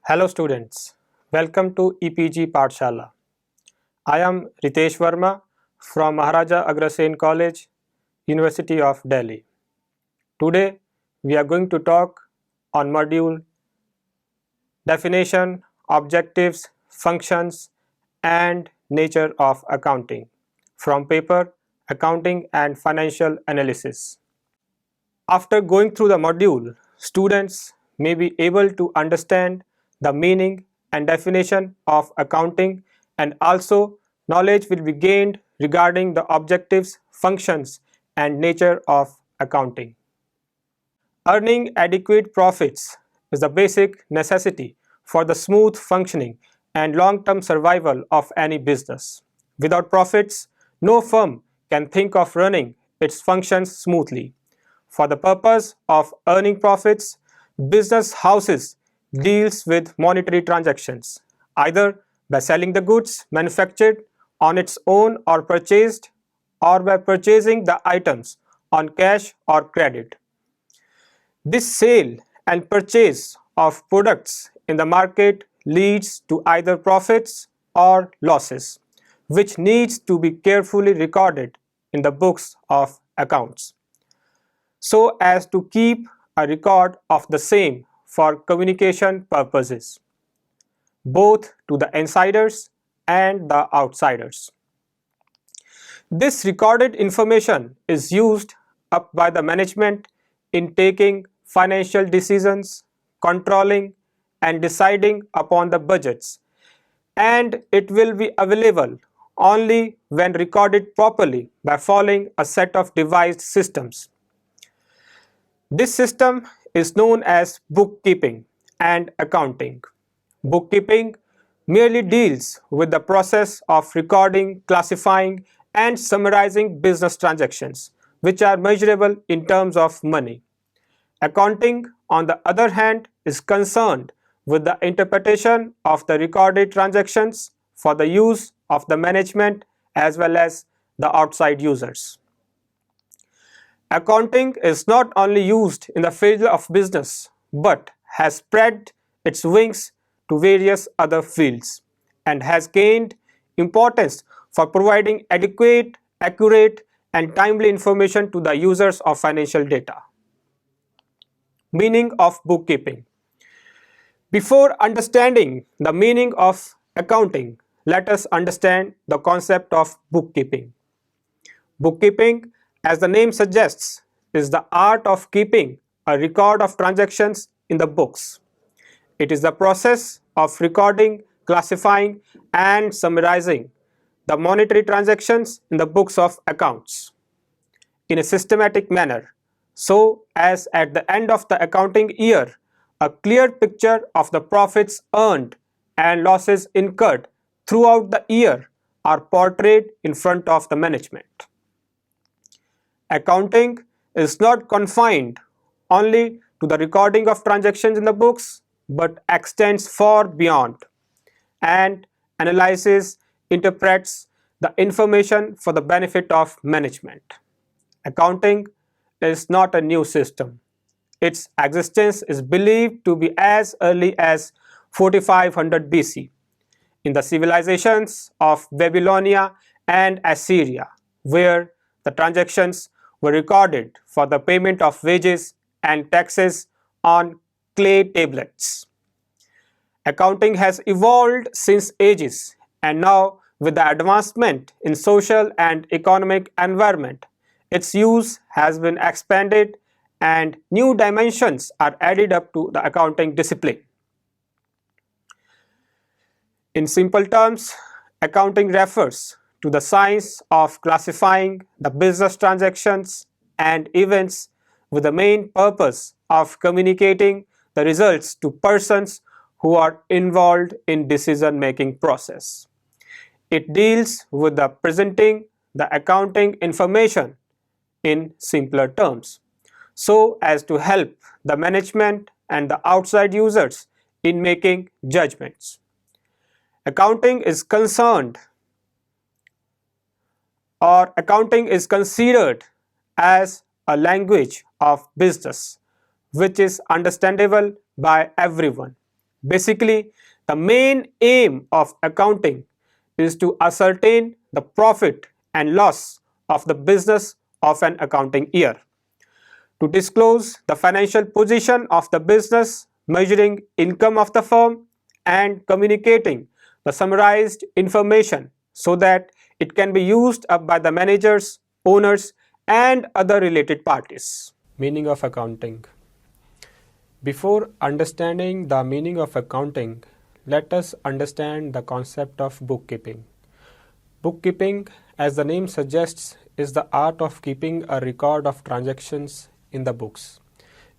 Hello students, welcome to EPG Pathshala. I am Ritesh Verma from Maharaja Agrasen College, University of Delhi. Today we are going to talk on module definition, objectives, functions and nature of accounting from paper Accounting and Financial Analysis. After going through the module, students may be able to understand the meaning and definition of accounting, and also knowledge will be gained regarding the objectives, functions and nature of accounting. Earning adequate profits is a basic necessity for the smooth functioning and long-term survival of any business. Without profits, no firm can think of running its functions smoothly. For the purpose of earning profits, business houses deals with monetary transactions, either by selling the goods manufactured on its own or by purchasing the items on cash or credit. This sale and purchase of products in the market leads to either profits or losses, which needs to be carefully recorded in the books of accounts, so as to keep a record of the same for communication purposes, both to the insiders and the outsiders. This recorded information is used up by the management in taking financial decisions, controlling and deciding upon the budgets, and it will be available only when recorded properly by following a set of devised systems. This system is known as bookkeeping and accounting. Bookkeeping merely deals with the process of recording, classifying and summarizing business transactions, which are measurable in terms of money. Accounting, on the other hand, is concerned with the interpretation of the recorded transactions for the use of the management as well as the outside users. Accounting is not only used in the field of business but has spread its wings to various other fields and has gained importance for providing adequate, accurate and timely information to the users of financial data. Meaning of bookkeeping. Before understanding the meaning of accounting, let us understand the concept of bookkeeping. Bookkeeping, as the name suggests, is the art of keeping a record of transactions in the books. It is the process of recording, classifying and summarizing the monetary transactions in the books of accounts in a systematic manner, so as at the end of the accounting year, a clear picture of the profits earned and losses incurred throughout the year are portrayed in front of the management. Accounting is not confined only to the recording of transactions in the books, but extends far beyond and analyzes, interprets the information for the benefit of management. Accounting is not a new system. Its existence is believed to be as early as 4500 BC in the civilizations of Babylonia and Assyria, where the transactions were recorded for the payment of wages and taxes on clay tablets. Accounting has evolved since ages, and now with the advancement in social and economic environment, its use has been expanded and new dimensions are added up to the accounting discipline. In simple terms, accounting refers to the science of classifying the business transactions and events with the main purpose of communicating the results to persons who are involved in decision-making process. It deals with the presenting the accounting information in simpler terms, so as to help the management and the outside users in making judgments. Accounting is considered as a language of business which is understandable by everyone Basically, the main aim of accounting is to ascertain the profit and loss of the business of an accounting year, to disclose the financial position of the business, measuring income of the firm, and communicating the summarized information so that it can be used up by the managers, owners, and other related parties. Meaning of accounting. Before understanding the meaning of accounting, let us understand the concept of bookkeeping. Bookkeeping, as the name suggests, is the art of keeping a record of transactions in the books.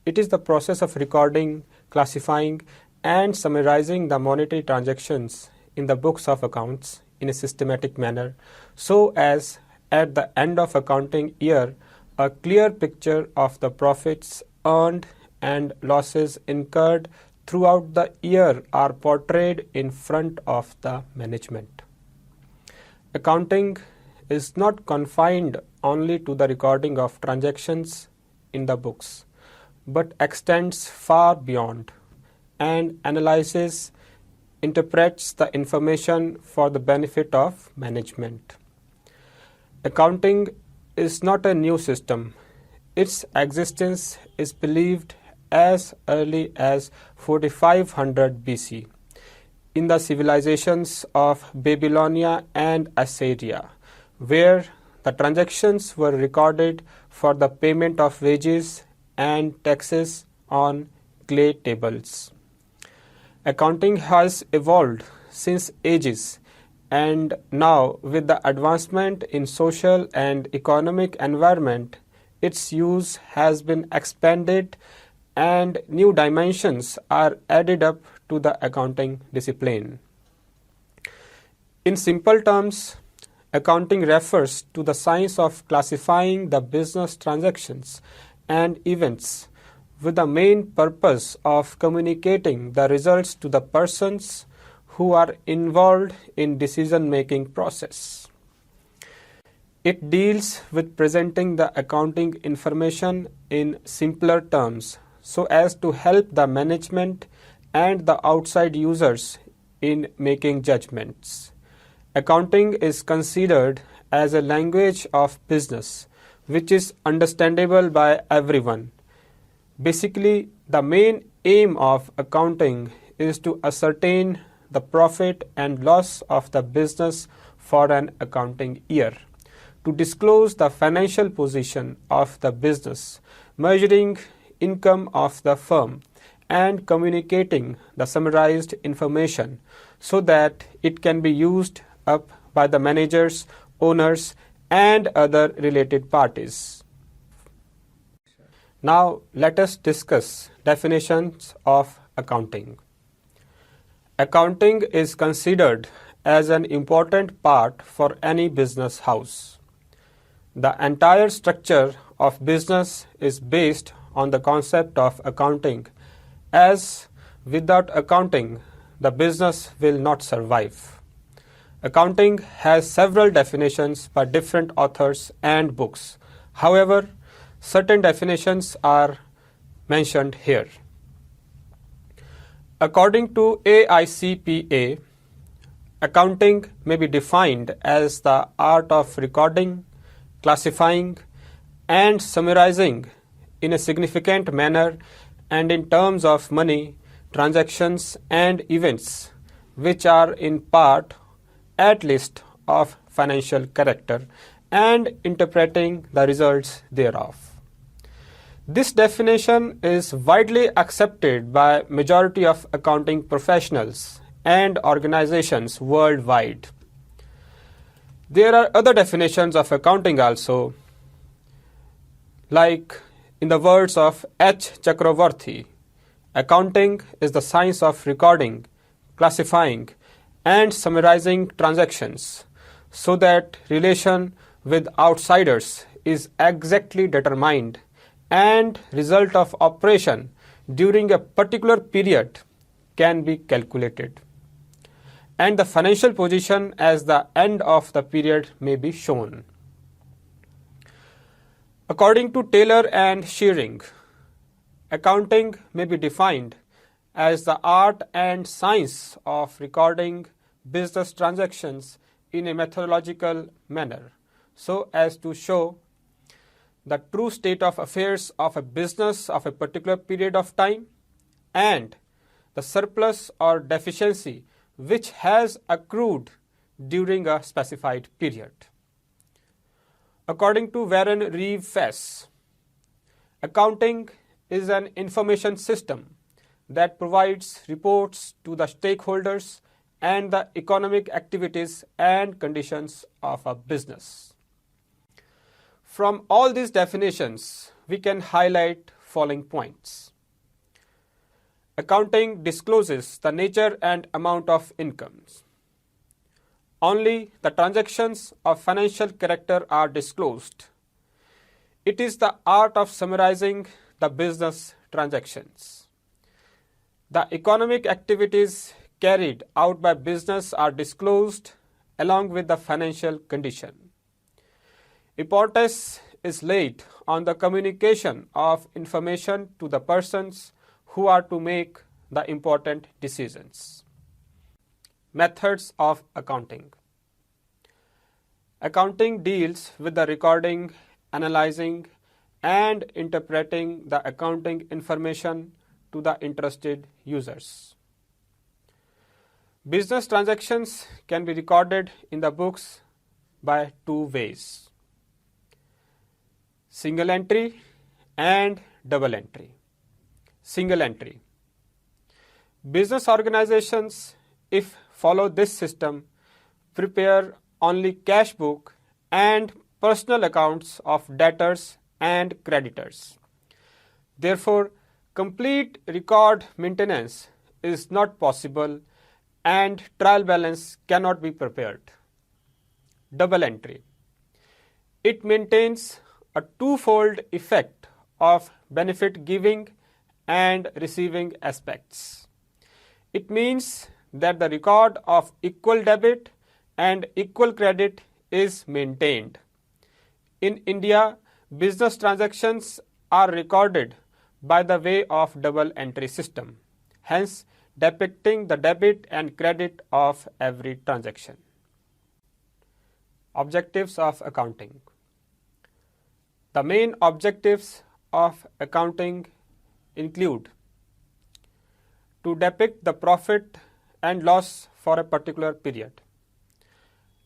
It is the process of recording, classifying, and summarizing the monetary transactions in the books of accounts in a systematic manner, so as at the end of accounting year, a clear picture of the profits earned and losses incurred throughout the year are portrayed in front of the management. Accounting is not confined only to the recording of transactions in the books, but extends far beyond and analyzes, interprets the information for the benefit of management. Accounting is not a new system. Its existence is believed as early as 4500 BC in the civilizations of Babylonia and Assyria, where the transactions were recorded for the payment of wages and taxes on clay tables. Accounting has evolved since ages, and now with the advancement in social and economic environment, its use has been expanded and new dimensions are added up to the accounting discipline. In simple terms, accounting refers to the science of classifying the business transactions and events with the main purpose of communicating the results to the persons who are involved in decision-making process. It deals with presenting the accounting information in simpler terms so as to help the management and the outside users in making judgments. Accounting is considered as a language of business which is understandable by everyone. Basically, the main aim of accounting is to ascertain the profit and loss of the business for an accounting year, to disclose the financial position of the business, measuring income of the firm, and communicating the summarized information so that it can be used up by the managers, owners, and other related parties. Now let us discuss definitions of accounting. Accounting is considered as an important part for any business house. The entire structure of business is based on the concept of accounting, as without accounting, the business will not survive. Accounting has several definitions by different authors and books. However, certain definitions are mentioned here. According to AICPA, accounting may be defined as the art of recording, classifying, and summarizing in a significant manner and in terms of money, transactions, and events, which are in part, at least, of financial character, and interpreting the results thereof. This definition is widely accepted by majority of accounting professionals and organizations worldwide. There are other definitions of accounting also, like in the words of H. Chakravarti, accounting is the science of recording, classifying, and summarizing transactions so that relation with outsiders is exactly determined and result of operation during a particular period can be calculated, and the financial position as the end of the period may be shown. According to Taylor and Shearing, accounting may be defined as the art and science of recording business transactions in a methodological manner so as to show the true state of affairs of a business of a particular period of time and the surplus or deficiency which has accrued during a specified period. According to Warren Reeve Fess, accounting is an information system that provides reports to the stakeholders and the economic activities and conditions of a business. From all these definitions, we can highlight following points. Accounting discloses the nature and amount of incomes. Only the transactions of financial character are disclosed. It is the art of summarizing the business transactions. The economic activities carried out by business are disclosed along with the financial condition. Importance is laid on the communication of information to the persons who are to make the important decisions. Methods of accounting. Accounting deals with the recording, analyzing, and interpreting the accounting information to the interested users. Business transactions can be recorded in the books by two ways: single entry and double entry. Single entry. Business organizations, if follow this system, prepare only cash book and personal accounts of debtors and creditors. Therefore, complete record maintenance is not possible and trial balance cannot be prepared. Double entry. It maintains a twofold effect of benefit giving and receiving aspects. It means that the record of equal debit and equal credit is maintained. In India, business transactions are recorded by the way of double entry system, hence depicting the debit and credit of every transaction. Objectives of accounting. The main objectives of accounting include to depict the profit and loss for a particular period.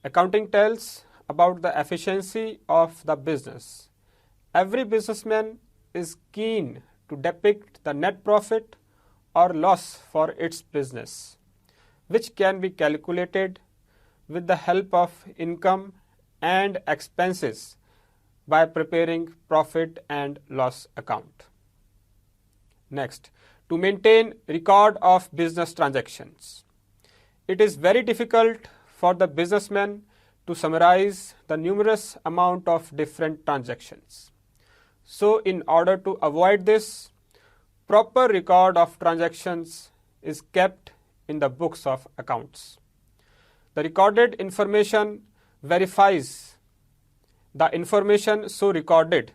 Accounting tells about the efficiency of the business. Every businessman is keen to depict the net profit or loss for its business, which can be calculated with the help of income and expenses by preparing profit and loss account. Next, to maintain record of business transactions. It is very difficult for the businessman to summarize the numerous amount of different transactions. So, in order to avoid this, proper record of transactions is kept in the books of accounts. The recorded information verifies the information so recorded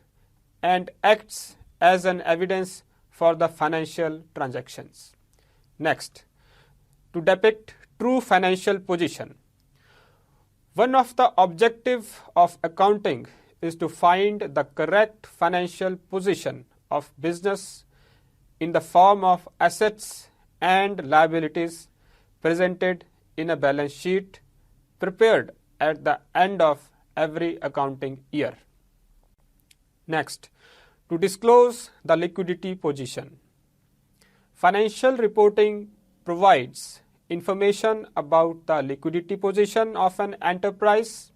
and acts as an evidence for the financial transactions. Next, to depict true financial position. One of the objectives of accounting is to find the correct financial position of business in the form of assets and liabilities presented in a balance sheet prepared at the end of every accounting year. Next, to disclose the liquidity position. Financial reporting provides information about the liquidity position of an enterprise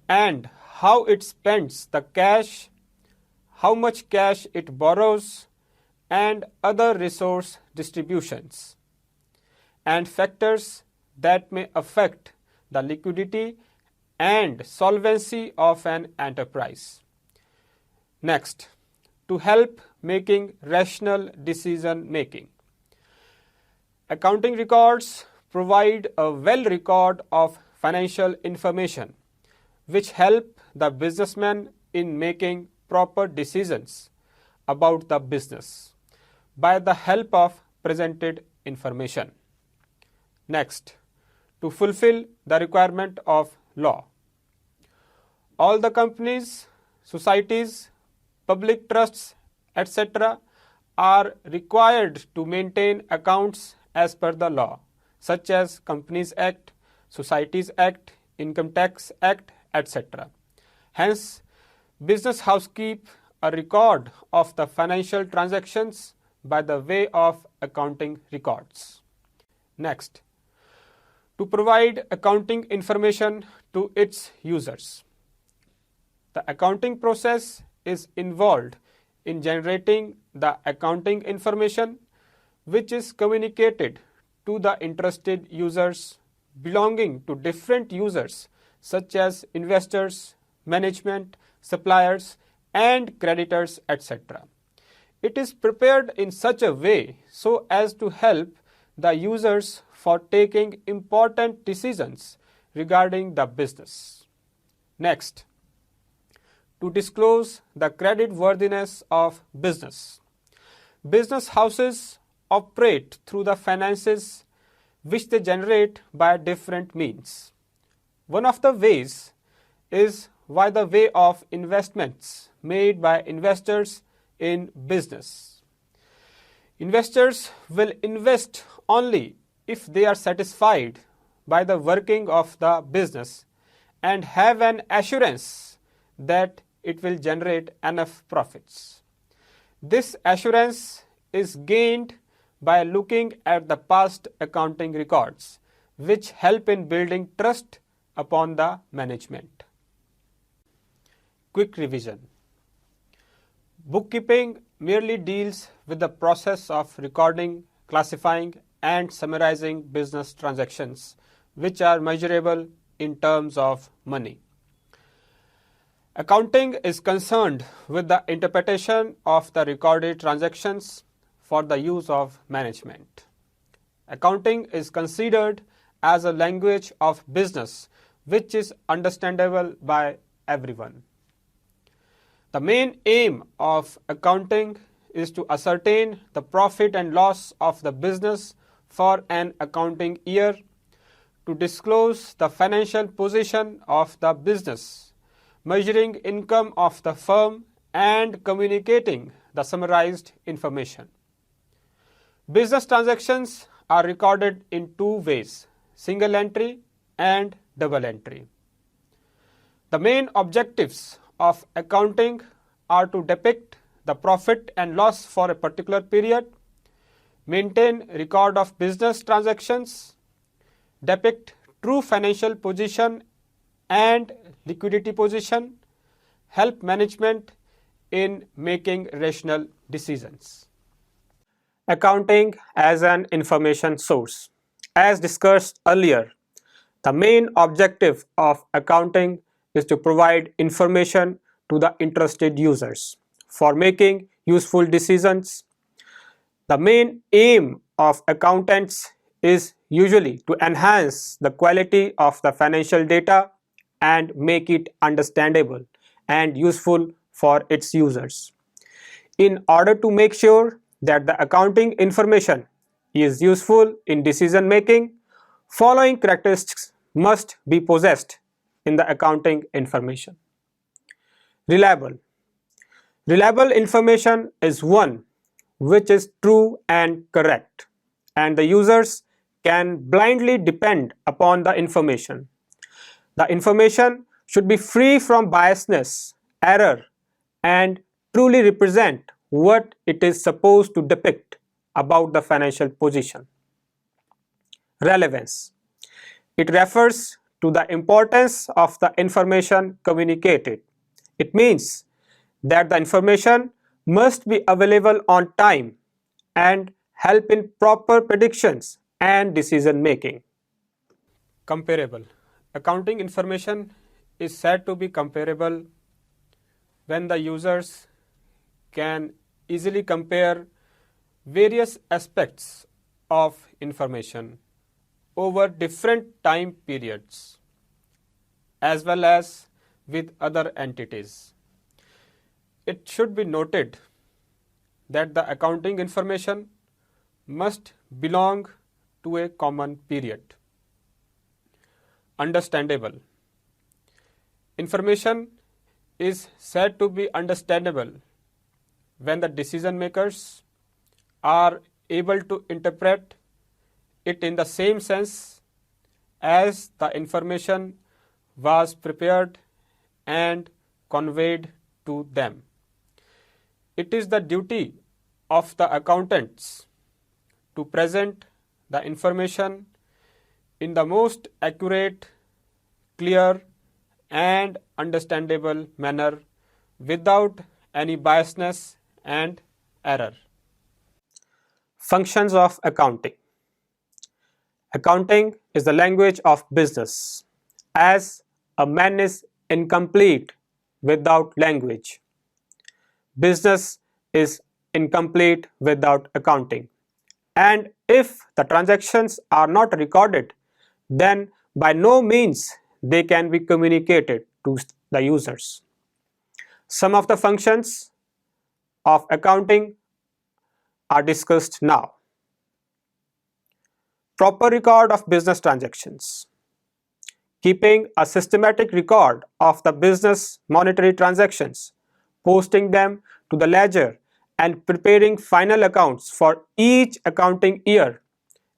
and how it spends the cash, how much cash it borrows, and other resource distributions, and factors that may affect the liquidity and solvency of an enterprise. Next, to help making rational decision making. Accounting records provide a well record of financial information which help the businessman in making proper decisions about the business. By the help of presented information. Next, to fulfill the requirement of law. All the companies, societies, public trusts, etc. are required to maintain accounts as per the law, such as Companies Act, Societies Act, Income Tax Act, etc. Hence, business house keep a record of the financial transactions by the way of accounting records. Next, to provide accounting information to its users. The accounting process is involved in generating the accounting information which is communicated to the interested users belonging to different users such as investors, management, suppliers, and creditors, etc. It is prepared in such a way so as to help the users for taking important decisions regarding the business. Next, to disclose the creditworthiness of business. Business houses operate through the finances which they generate by different means. One of the ways is by the way of investments made by investors in business. Investors will invest only if they are satisfied by the working of the business and have an assurance that it will generate enough profits. This assurance is gained by looking at the past accounting records, which help in building trust upon the management. Quick revision. Bookkeeping merely deals with the process of recording, classifying, and summarizing business transactions, which are measurable in terms of money. Accounting is concerned with the interpretation of the recorded transactions for the use of management. Accounting is considered as a language of business which is understandable by everyone. The main aim of accounting is to ascertain the profit and loss of the business for an accounting year, to disclose the financial position of the business, measuring income of the firm, and communicating the summarized information. Business transactions are recorded in two ways, single entry and double entry. The main objectives of accounting are to depict the profit and loss for a particular period, maintain record of business transactions, depict true financial position and liquidity position, help management in making rational decisions. Accounting as an information source. As discussed earlier, the main objective of accounting is to provide information to the interested users for making useful decisions. The main aim of accountants is usually to enhance the quality of the financial data and make it understandable and useful for its users. In order to make sure that the accounting information is useful in decision making, following characteristics must be possessed in the accounting information. Reliable. Reliable information is one which is true and correct, and the users can blindly depend upon the information. The information should be free from biasness, error, and truly represent what it is supposed to depict about the financial position. Relevance. It refers to the importance of the information communicated. It means that the information must be available on time and help in proper predictions and decision making. Comparable. Accounting information is said to be comparable when the users can easily compare various aspects of information over different time periods as well as with other entities. It should be noted that the accounting information must belong to a common period. Understandable. Information is said to be understandable when the decision makers are able to interpret it in the same sense as the information was prepared and conveyed to them. It is the duty of the accountants to present the information in the most accurate, clear, and understandable manner without any biasness and error. Functions of accounting. Accounting is the language of business, as a man is incomplete without language. Business is incomplete without accounting. And if the transactions are not recorded, then by no means they can be communicated to the users. Some of the functions of accounting are discussed now. Proper record of business transactions. Keeping a systematic record of the business monetary transactions, posting them to the ledger, and preparing final accounts for each accounting year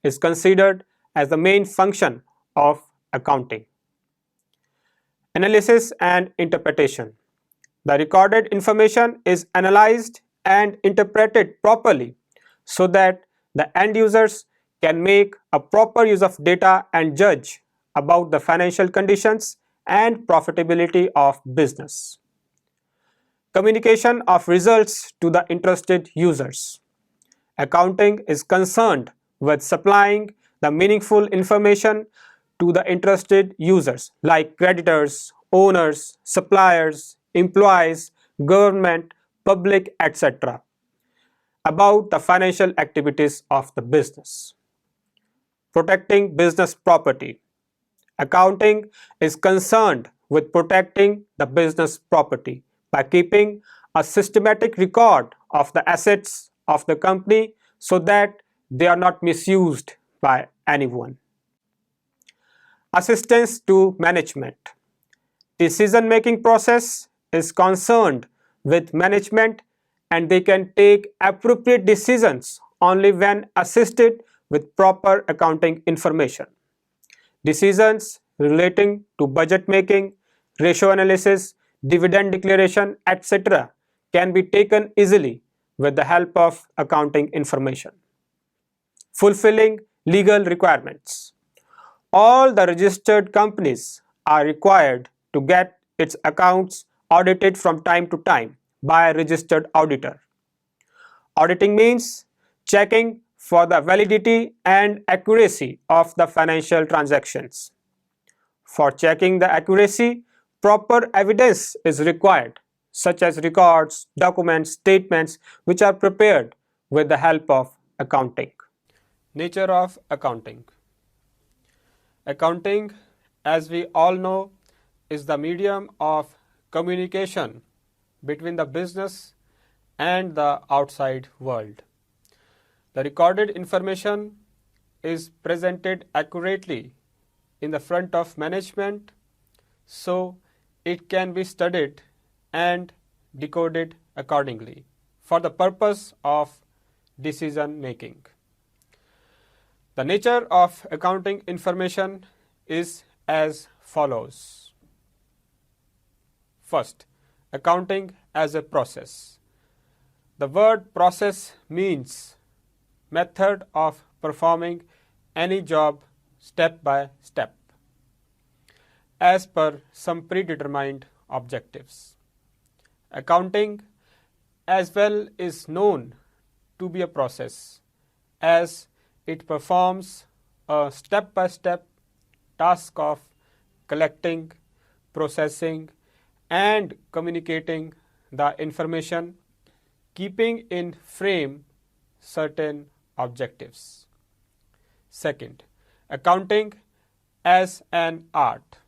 is considered as the main function of accounting. Analysis and interpretation. The recorded information is analyzed and interpreted properly so that the end users can make a proper use of data and judge about the financial conditions and profitability of business. Communication of results to the interested users. Accounting is concerned with supplying the meaningful information to the interested users like creditors, owners, suppliers, employees, government, public, etc. about the financial activities of the business. Protecting business property. Accounting is concerned with protecting the business property by keeping a systematic record of the assets of the company so that they are not misused by anyone. Assistance to management. Decision-making process is concerned with management and they can take appropriate decisions only when assisted with proper accounting information. Decisions relating to budget making, ratio analysis, dividend declaration, etc. can be taken easily with the help of accounting information. Fulfilling legal requirements. All the registered companies are required to get its accounts audited from time to time by a registered auditor. Auditing means checking for the validity and accuracy of the financial transactions. For checking the accuracy, proper evidence is required, such as records, documents, statements which are prepared with the help of accounting. Nature of accounting. Accounting, as we all know, is the medium of communication between the business and the outside world. The recorded information is presented accurately in the front of management so it can be studied and decoded accordingly for the purpose of decision making. The nature of accounting information is as follows. First, accounting as a process. The word process means method of performing any job step by step as per some predetermined objectives. Accounting as well is known to be a process as it performs a step-by-step task of collecting, processing, and communicating the information, keeping in frame certain objectives. Second, accounting as an art.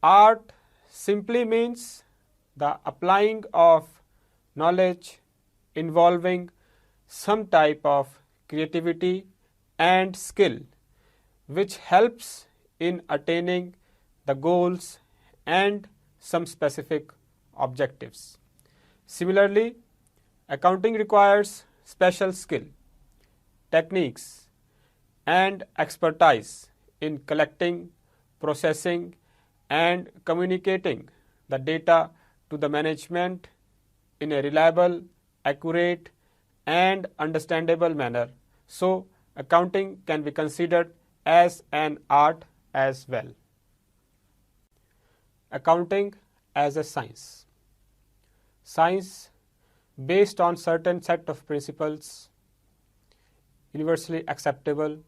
Art simply means the applying of knowledge involving some type of creativity, and skill, which helps in attaining the goals and some specific objectives. Similarly, accounting requires special skill, techniques, and expertise in collecting, processing, and communicating the data to the management in a reliable, accurate, and understandable manner. So, accounting can be considered as an art as well. Accounting as a science. Science based on certain set of principles universally acceptable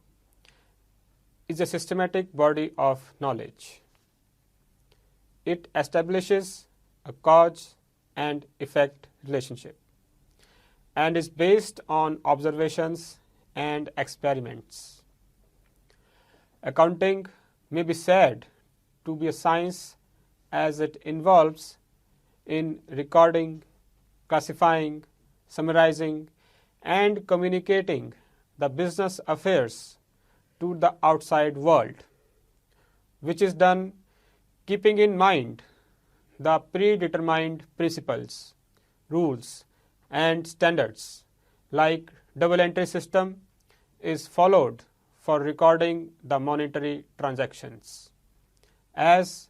is a systematic body of knowledge. It establishes a cause and effect relationship and is based on observations and experiments. Accounting may be said to be a science as it involves in recording, classifying, summarizing, and communicating the business affairs to the outside world, which is done keeping in mind the predetermined principles, rules, and standards like double entry system is followed for recording the monetary transactions. As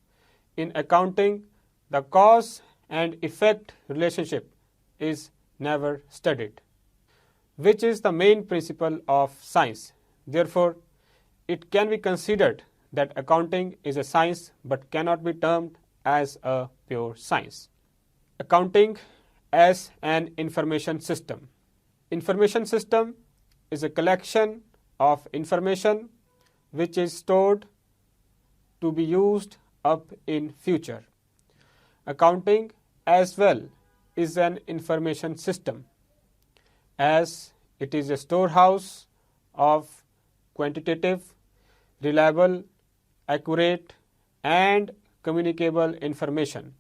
in accounting, the cause and effect relationship is never studied, which is the main principle of science. Therefore, it can be considered that accounting is a science but cannot be termed as a pure science. Accounting as an information system. Information system is a collection of information which is stored to be used up in future. Accounting as well is an information system, as it is a storehouse of quantitative, reliable, accurate, and communicable information,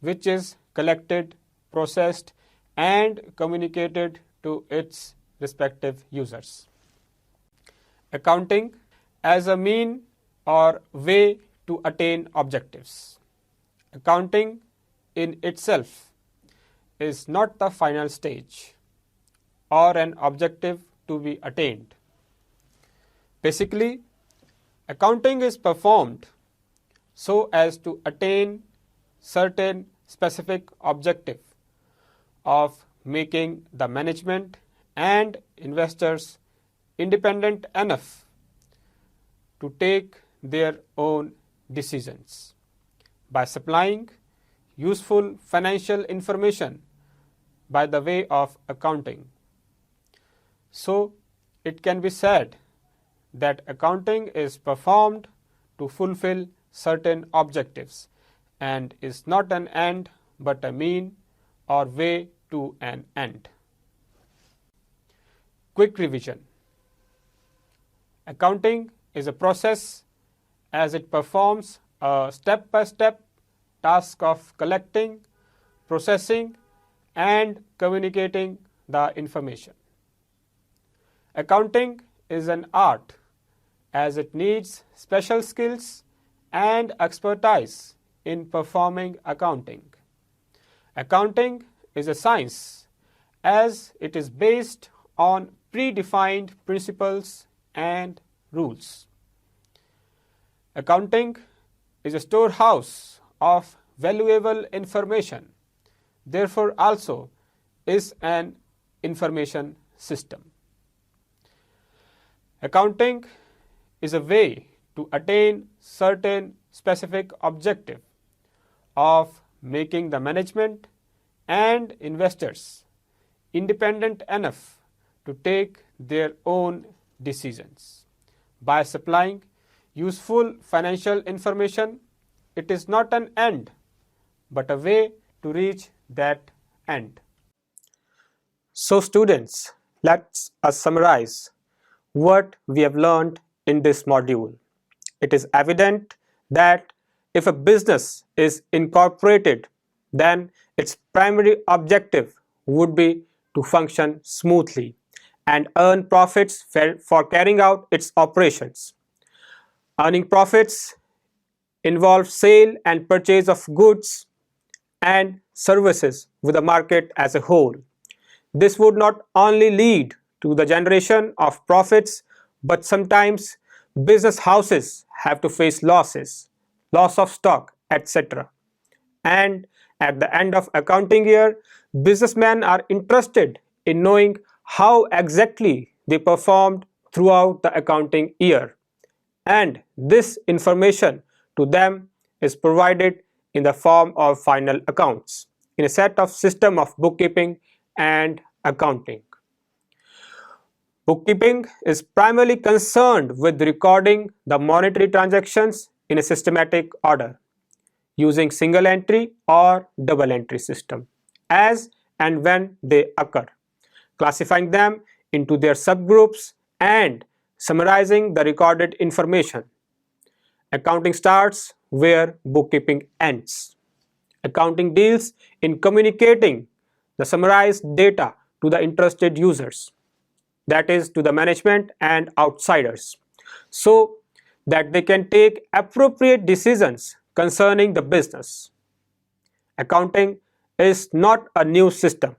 which is collected, processed, and communicated to its respective users. Accounting as a mean or way to attain objectives. Accounting in itself is not the final stage or an objective to be attained. Basically, accounting is performed so as to attain certain specific objective of making the management and investors independent enough to take their own decisions by supplying useful financial information by the way of accounting. So, it can be said that accounting is performed to fulfill certain objectives and is not an end but a mean or way to an end. Quick revision. Accounting is a process as it performs a step-by-step task of collecting, processing, and communicating the information. Accounting is an art as it needs special skills and expertise in performing accounting. Accounting is a science as it is based on predefined principles and rules. Accounting is a storehouse of valuable information, therefore also is an information system. Accounting is a way to attain certain specific objective of making the management and investors independent enough to take their own decisions. By supplying useful financial information, it is not an end but a way to reach that end. So students, let's summarize what we have learned in this module. It is evident that if a business is incorporated, then its primary objective would be to function smoothly and earn profits for carrying out its operations. Earning profits involve sale and purchase of goods and services with the market as a whole. This would not only lead to the generation of profits, but sometimes business houses have to face losses, loss of stock, etc. And at the end of accounting year, businessmen are interested in knowing how exactly they performed throughout the accounting year. And this information to them is provided in the form of final accounts in a set of system of bookkeeping and accounting. Bookkeeping is primarily concerned with recording the monetary transactions in a systematic order using single entry or double entry system as and when they occur, classifying them into their subgroups and summarizing the recorded information. Accounting starts where bookkeeping ends. Accounting deals in communicating the summarized data to the interested users, that is, to the management and outsiders, so that they can take appropriate decisions concerning the business. Accounting is not a new system.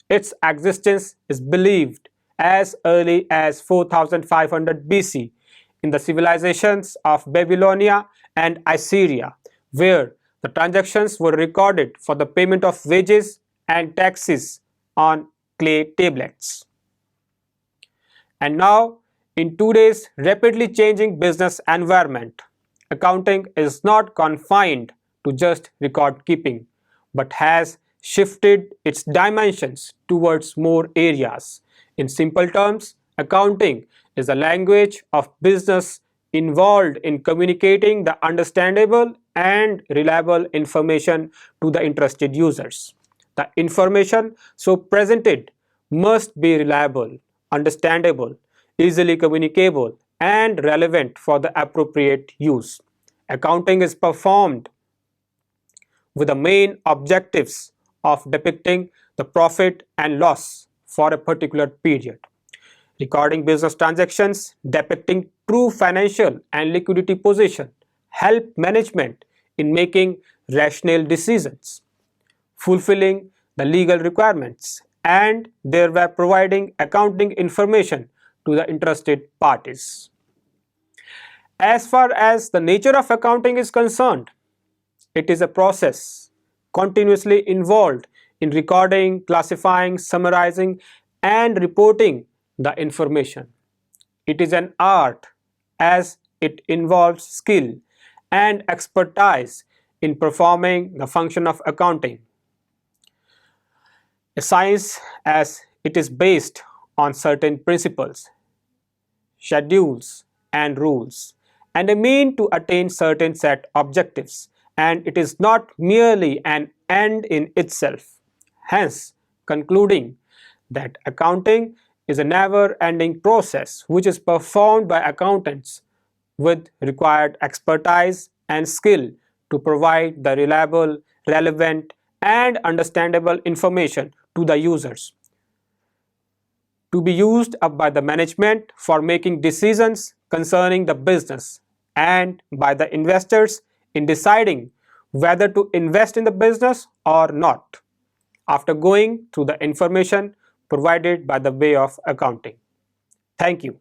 Its existence is believed as early as 4500 BC in the civilizations of Babylonia and Assyria, where the transactions were recorded for the payment of wages and taxes on clay tablets. And now, in today's rapidly changing business environment, accounting is not confined to just record keeping, but has shifted its dimensions towards more areas. In simple terms, accounting is a language of business involved in communicating the understandable and reliable information to the interested users. The information so presented must be reliable, understandable, easily communicable, and relevant for the appropriate use. Accounting is performed with the main objectives of depicting the profit and loss for a particular period, recording business transactions, depicting true financial and liquidity position, help management in making rational decisions, fulfilling the legal requirements, and thereby providing accounting information to the interested parties. As far as the nature of accounting is concerned, it is a process continuously involved in recording, classifying, summarizing, and reporting the information. It is an art as it involves skill and expertise in performing the function of accounting. A science as it is based on certain principles, schedules, and rules, and a mean to attain certain set objectives, and it is not merely an end in itself. Hence, concluding that accounting is a never-ending process which is performed by accountants with required expertise and skill to provide the reliable, relevant, and understandable information to the users, to be used up by the management for making decisions concerning the business and by the investors in deciding whether to invest in the business or not, after going through the information provided by the way of accounting. Thank you.